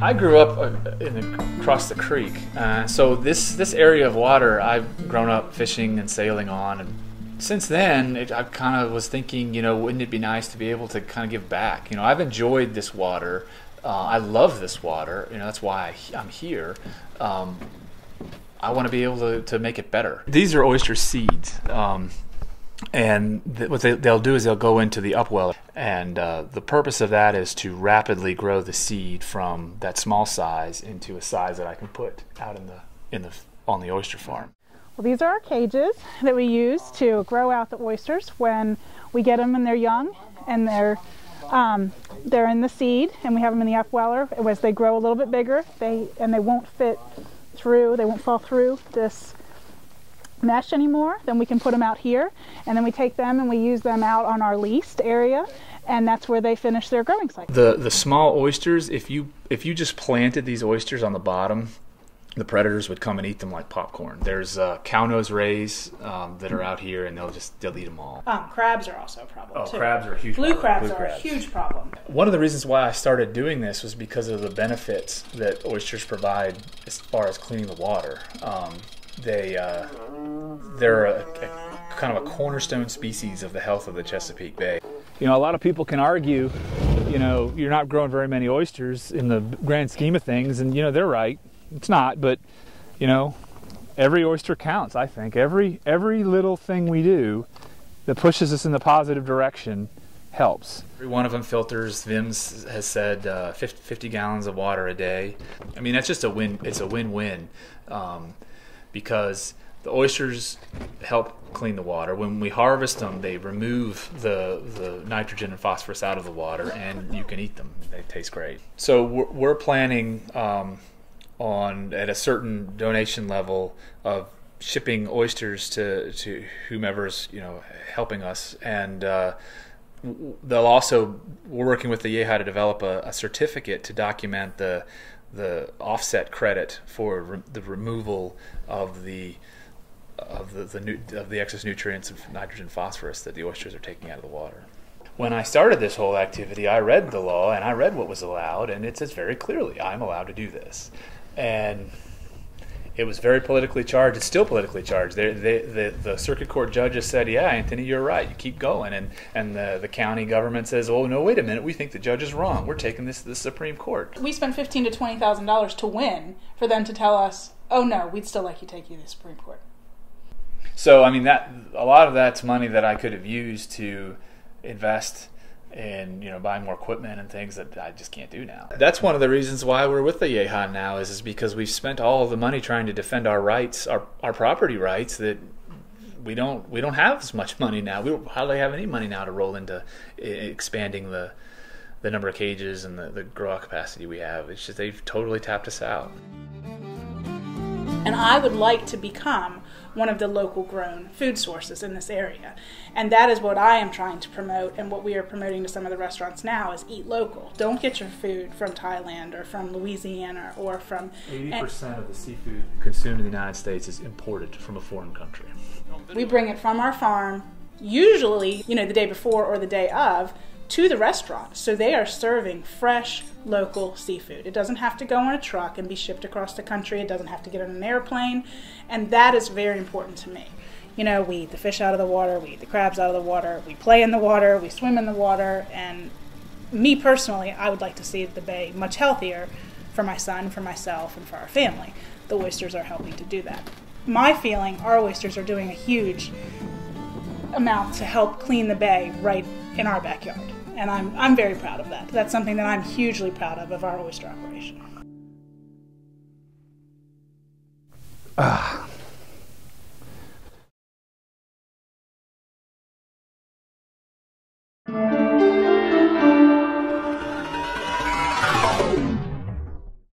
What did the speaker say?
I grew up across the creek, so this area of water I've grown up fishing and sailing on, and since then I kind of was thinking, wouldn't it be nice to be able to kind of give back? I've enjoyed this water. I love this water. That's why I'm here. I want to be able to make it better. These are oyster seeds. And what they'll do is they'll go into the upwell, and the purpose of that is to rapidly grow the seed from that small size into a size that I can put out on the oyster farm. Well, these are our cages that we use to grow out the oysters when we get them and they're young, and they're in the seed, and we have them in the upweller. As they grow a little bit bigger, they won't fit through. They won't fall through this mesh anymore. Then we can put them out here, and then we take them and we use them out on our leased area, and that's where they finish their growing cycle. The small oysters, if you just planted these oysters on the bottom, the predators would come and eat them like popcorn. There's cow-nose rays that are out here, and they'll eat them all. Crabs are also a problem too. Crabs are a huge problem. Blue crabs are a huge problem. One of the reasons why I started doing this was because of the benefits that oysters provide as far as cleaning the water. They're a kind of a cornerstone species of the health of the Chesapeake Bay. A lot of people can argue, you're not growing very many oysters in the grand scheme of things, and they're right. It's not, but every oyster counts. I think every little thing we do that pushes us in the positive direction helps. Every one of them filters. VIMS has said 50 gallons of water a day. I mean, that's just a win. It's a win-win. Because the oysters help clean the water. When we harvest them, they remove the nitrogen and phosphorus out of the water, and you can eat them. They taste great. So we're planning at a certain donation level of shipping oysters to whomever's helping us, and we're working with the YEHA to develop a certificate to document the offset credit for the removal of the excess nutrients of nitrogen and phosphorus that the oysters are taking out of the water. When I started this whole activity, I read the law and I read what was allowed, and it says very clearly I'm allowed to do this. And it was very politically charged. It's still politically charged. The circuit court judges said, yeah, Anthony, you're right. You keep going. And the county government says, oh, no, wait a minute. We think the judge is wrong. We're taking this to the Supreme Court. We spent $15,000 to $20,000 to win for them to tell us, oh, no, we'd still like you to take you to the Supreme Court. So, I mean, a lot of that's money that I could have used to invest in buying more equipment and things that I just can't do now. That's one of the reasons why we're with the YEHA now is because we've spent all of the money trying to defend our rights, our property rights, that we don't have as much money now. We don't hardly have any money now to roll into expanding the number of cages and the grow out capacity we have. It's just they've totally tapped us out. And I would like to become one of the local grown food sources in this area. And that is what I am trying to promote, and what we are promoting to some of the restaurants now is eat local. Don't get your food from Thailand or from Louisiana or from... 80% of the seafood consumed in the United States is imported from a foreign country. We bring it from our farm, usually, the day before or the day of, to the restaurant. So they are serving fresh, local seafood. It doesn't have to go on a truck and be shipped across the country. It doesn't have to get on an airplane. And that is very important to me. We eat the fish out of the water, we eat the crabs out of the water, we play in the water, we swim in the water, and me personally, I would like to see the bay much healthier for my son, for myself, and for our family. The oysters are helping to do that. My feeling, our oysters are doing a huge amount to help clean the bay right in our backyard. And I'm very proud of that. That's something that I'm hugely proud of our oyster operation.